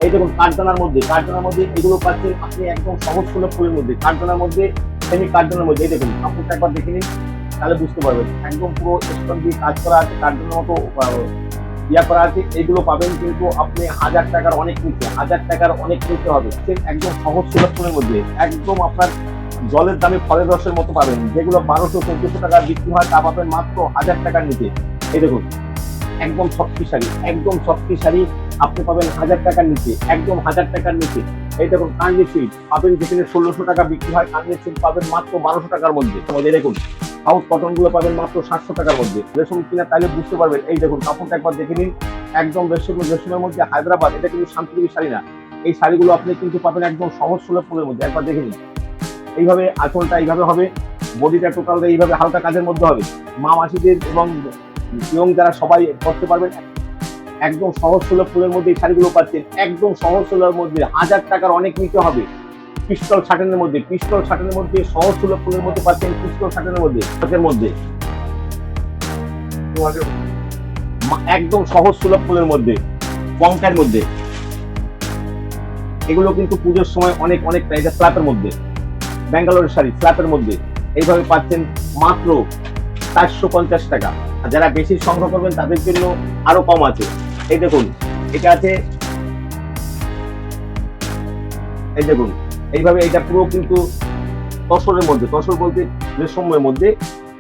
এই দেখুন কাঠদানার মধ্যে এগুলো পাচ্ছেন আপনি একদম সহজ সুলভ ফুলের মধ্যে, কাঠদানার মধ্যে, সেমি কাঠদানার মধ্যে। এই দেখুন কাপড়টা একবার দেখে নিন, তাহলে বুঝতে পারবেন একদম পুরো স্টোন দিয়ে কাজ করা আছে, কাঠদানার মতো ইয়া করা আছে। এগুলো পাবেন কিন্তু আপনি 1000 টাকার অনেক নিচে, 1000 টাকার অনেক নিচে হবে। একদম সহজ সুলভ ফুলের মধ্যে, একদম আপনার জলের দামে ফলের রসের মতো পাবেন। যেগুলো 1200-1400 টাকা বিক্রি হয় তা পাবেন মাত্র 1000 টাকার নিচে। এই দেখুন একদম শক্তিশালী, একদম শক্তিশালী আপনি পাবেন 1000 টাকার নিচে, একদম 1000 টাকার নিচে। এই দেখুন কাঞ্জি সিল্ক পাবেন, যেখানে 1600 টাকা বিক্রি হয় কাঞ্জি সিল্ক পাবেন মাত্র 1200 টাকার মধ্যে। দেখুন সাউথ কটন গুলো পাবেন মাত্র 700 টাকার মধ্যে। রেশম কিনা তাইলে বুঝতে পারবেন। এই দেখুন কাপড়টা একবার দেখে নিন, একদম রেশমের মধ্যে হায়দ্রাবাদ। এটা কিন্তু শান্তিদেবী শাড়ি না, এই শাড়িগুলো আপনি কিন্তু পাবেন একদম সহজ সুলভ ফুলের মধ্যে। একবার দেখে নিন, এইভাবে আঁচলটা এইভাবে হবে, বডিটা টোটাল এইভাবে হালকা কাজের মধ্যে হবে। মা মাসিদের এবং ইয়ং যারা সবাই করতে পারবেন। একদম সহজ সুলভ ফুলের মধ্যে এই শাড়িগুলো পাচ্ছেন, একদম সহজ সুলভের মধ্যে 1000 টাকার অনেক নিতে হবে। পিস্তল শার্টের মধ্যে, পিস্তল শার্টের মধ্যে সহজ সুলভ ফুলের মধ্যে পাচ্ছেন, পিস্তল শার্টের মধ্যে একদম সহজ সুলভ ফুলের মধ্যে, পঙ্কের মধ্যে। এগুলো কিন্তু পুজোর সময় অনেক অনেক প্রাইস। স্ল্যাপের মধ্যে ব্যাঙ্গালোরের শাড়ি, স্ল্যাপের মধ্যে এইভাবে পাচ্ছেন মাত্র 450 টাকা। আর যারা বেশি সংগ্রহ করবেন তাদের জন্য আরো কম আছে। এই দেখুন এটা আছে, এই দেখুন এইভাবে এটা পুরো কিন্তু তসরের মধ্যে, তসর বলতে রেশমের মধ্যে।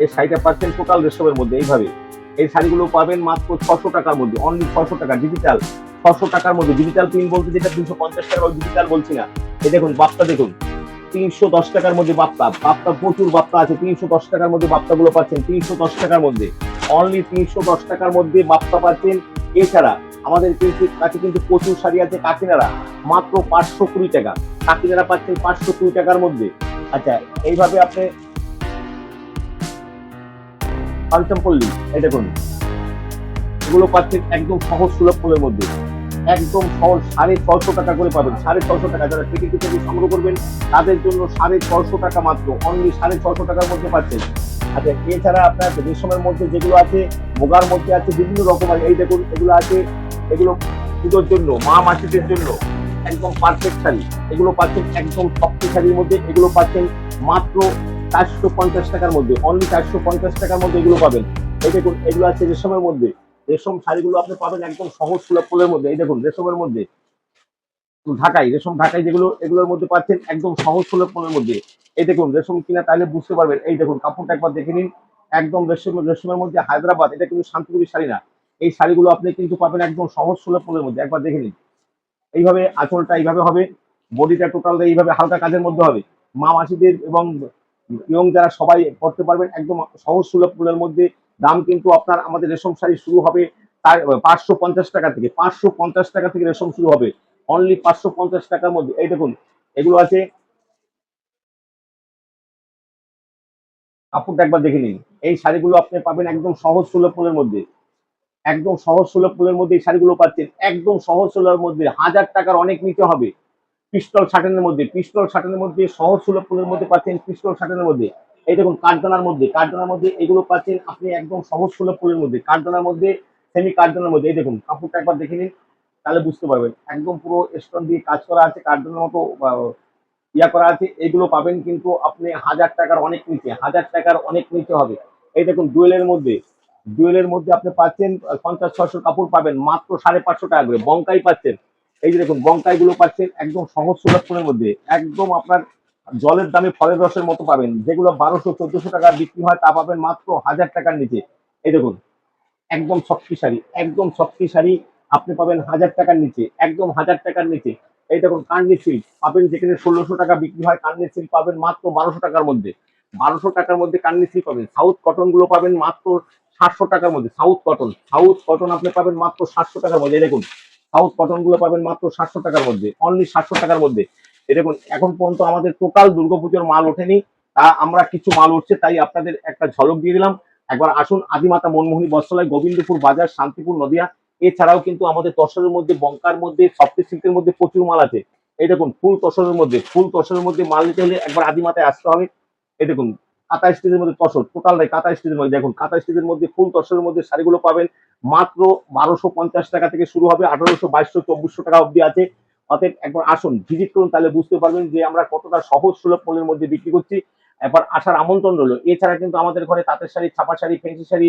এই শাড়িটা পাচ্ছেন টোটাল রেশমের মধ্যে। এইভাবে এই শাড়িগুলো পাবেন মাত্র 600 টাকার মধ্যে, অনলি 600 টাকা। ডিজিটাল 600 টাকার মধ্যে, ডিজিটাল প্রিন্ট বলতে যেটা 250 টাকা, ডিজিটাল বলছি না। এই দেখুন বাপ্তা, দেখুন 310 টাকার মধ্যে বাপ্তা, বাপ্তা প্রচুর বাপ্তা আছে। 310 টাকার মধ্যে বাপ্তা গুলো পাচ্ছেন, 310 টাকার মধ্যে, অনলি 310 টাকার মধ্যে বাপ্তা পাচ্ছেন। এছাড়া আমাদের কাছে কিন্তু প্রচুর শাড়ি আছে কাকিনারা, মাত্র 520 টাকা। কাকিনারা পাচ্ছেন 520 টাকার মধ্যে। আচ্ছা এইভাবে আপনি পঞ্চমপল্লী, এই দেখুন এগুলো পাচ্ছেন একদম সহজ সুলভ ফুলের মধ্যে, একদম সহজ 650 টাকা করে পাবেন। 650 টাকা যারা টিকিট থেকে সংগ্রহ করবেন তাদের জন্য 650 টাকা মাত্র, অনলি 650 টাকার মধ্যে পাচ্ছেন। আচ্ছা এছাড়া আপনার রেশমের মধ্যে যেগুলো আছে, মোগার মধ্যে আছে বিভিন্ন রকমের। এই দেখুন এগুলো আছে, এগুলো পুজোর জন্য, মা মাসিদের জন্য একদম পারফেক্ট শাড়ি। এগুলো পাচ্ছেন একদম শক্তি শাড়ির মধ্যে। এগুলো পাচ্ছেন মাত্র 450 টাকার মধ্যে, অনলি 450 টাকার মধ্যে এগুলো পাবেন। এই দেখুন এগুলো আছে রেশমের মধ্যে, রেশম শাড়িগুলো আপনি পাবেন একদম সহজ সুলভ ফুলের মধ্যে। এই দেখুন রেশমের মধ্যে ঢাকাই, রেশম ঢাকাই যেগুলো, এগুলোর মধ্যে পাচ্ছেন একদম সহজ সুলভ ফুলের মধ্যে। এই দেখুন রেশম কিনা তাইলে বুঝতে পারবেন। এই দেখুন কাপড়টা একবার দেখে নিন, একদম রেশমের মধ্যে হায়দ্রাবাদ। এটা কিন্তু শান্তিপুরি শাড়ি না, এই শাড়িগুলো আপনি কিন্তু পাবেন একদম সহজ সুলভ ফুলের মধ্যে। একবার দেখে নিন, এইভাবে আঁচলটা এইভাবে হবে, বডিটা টোটাল এইভাবে হালকা কাজের মধ্যে হবে। মা মাসিদের এবং ইয়ং যারা সবাই করতে পারবেন একদম সহজ সুলভ ফুলের মধ্যে। দাম কিন্তু আপনার আমাদের রেশম শাড়ি শুরু হবে তার 550 টাকা থেকে, 550 টাকা থেকে রেশম শুরু হবে, অনলি 550 টাকার মধ্যে। এই দেখুন এগুলো আছে, কাপড়টা একবার দেখে নিন। এই শাড়িগুলো আপনি পাবেন একদম সহজ সুলভ ফুলের মধ্যে, একদম সহজ সুলভ ফুলের মধ্যে এই শাড়িগুলো পাচ্ছেন, একদম সহজ সুলভের মধ্যে। 1000 টাকার অনেক নিতে হবে। পিস্তল শার্টের মধ্যে, পিস্তল শার্টের মধ্যে সহজ সুলভ ফুলের মধ্যে পাচ্ছেন, পিস্তল শার্টের মধ্যে। এই দেখুন কাঠদানার মধ্যে, কাঠদানার মধ্যে এগুলো পাচ্ছেন আপনি একদম সহজ সুলভ ফুলের মধ্যে, কাঠদানার মধ্যে, সেমি কাঠদানার মধ্যে। এই দেখুন কাপড়টা একবার দেখে নিন, তাহলে বুঝতে পারবেন একদম পুরো স্টোন দিয়ে কাজ করা আছে, কাঠদানার মতো ইয়া করা আছে। এগুলো পাবেন কিন্তু আপনি 1000 টাকার অনেক নিচে, 1000 টাকার অনেক নিচে হবে। এই দেখুন ডুয়েলের মধ্যে, ডুয়েলের মধ্যে আপনি পাচ্ছেন 50-600 কাপড় পাবেন মাত্র 550 টাকা করে। বঙ্কাই পাচ্ছেন, এই যে দেখুন বঙ্কাই গুলো পাচ্ছেন একদম সহজ সুলভ ফুলের মধ্যে, একদম আপনার জলের দামে ফলের রসের মতো পাবেন। যেগুলো 1200-1400 টাকা বিক্রি হয় তা পাবেন মাত্র 1000 টাকার নিচে। এই দেখুন একদম শক্তিশালী, একদম শক্তিশালী আপনি পাবেন 1000 টাকার নিচে, একদম 1000 টাকার নিচে। এই দেখুন কান্ডি সিল্ক পাবেন, যেখানে 1600 টাকা বিক্রি হয় কান্ডি সিল্ক পাবেন মাত্র 1200 টাকার মধ্যে। 1200 টাকার মধ্যে কান্ডি সিল্ক পাবেন। সাউথ কটন গুলো পাবেন মাত্র 700 টাকার মধ্যে। সাউথ কটন, সাউথ কটন আপনি পাবেন মাত্র 700 টাকার মধ্যে। এই দেখুন সাউথ কটন গুলো পাবেন মাত্র 700 টাকার মধ্যে, অনলি 700 টাকার মধ্যে। এই দেখুন এখন পর্যন্ত আমাদের টোটাল দুর্গাপুজোর মাল ওঠেনি, তা আমরা কিছু মাল উঠছে তাই আপনাদের একটা ঝলক দিয়ে দিলাম। একবার আসুন আদিমাতা মনমোহনী বস্ত্রালয়, গোবিন্দপুর বাজার, শান্তিপুর, নদিয়া। এছাড়াও কিন্তু আমাদের তসরের মধ্যে, বঙ্কার মধ্যে, সফট সিল্কের মধ্যে প্রচুর মাল আছে। এই দেখুন ফুল তসরের মধ্যে, ফুল তসরের মধ্যে মাল নিতে হলে একবার আদিমাতায় আসতে হবে। এই দেখুন কাঁথা স্টিচের মধ্যে তসর, টোটাল কাঁথা স্টিচের মধ্যে, দেখুন কাঁথা স্টিচের মধ্যে ফুল তসরের মধ্যে শাড়িগুলো পাবেন মাত্র 1250 টাকা থেকে শুরু হবে, 1800, 2200, 2400 টাকা অব্দি আছে। অতএব একবার আসুন, ভিজিট করুন, তাহলে বুঝতে পারবেন যে আমরা কতটা সহজ সুলভ মূল্যের মধ্যে বিক্রি করছি। একবার আসার আমন্ত্রণ রইলো। এছাড়া কিন্তু আমাদের ঘরে তাঁতের শাড়ি, ছাপা শাড়ি, ফ্যান্সি শাড়ি,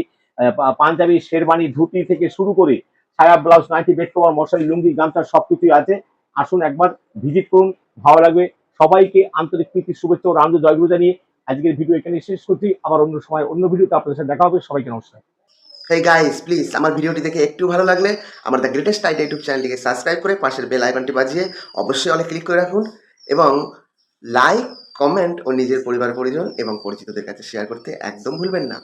পাঞ্জাবি, শেরবানি, ধুতি থেকে শুরু করে সায়া, ব্লাউজ, নাইটি, বেড কভার, মশারি, লুঙ্গি, গামছা সবকিছুই আছে। আসুন একবার ভিজিট করুন, ভালো লাগবে। সবাইকে আন্তরিক প্রীতি, শুভেচ্ছা ও রামদু জয়গুরু জানিয়ে আজকের ভিডিও এখানে শেষ করছি। আবার অন্য সময় অন্য ভিডিওতে আপনাদের সাথে দেখা হবে। সবাইকে নমস্কার। হেই গাইস, প্লিজ আমার ভিডিওটি দেখে একটু ভালো লাগলে আমার দ্য গ্রেটেস্ট আইডিয়া ইউটিউব চ্যানেলটিকে সাবস্ক্রাইব করে পাশের বেল আইকনটি বাজিয়ে অবশ্যই অলে ক্লিক করে রাখুন এবং লাইক, কমেন্ট ও নিজের পরিবার পরিজন এবং পরিচিতদের কাছে শেয়ার করতে একদম ভুলবেন না।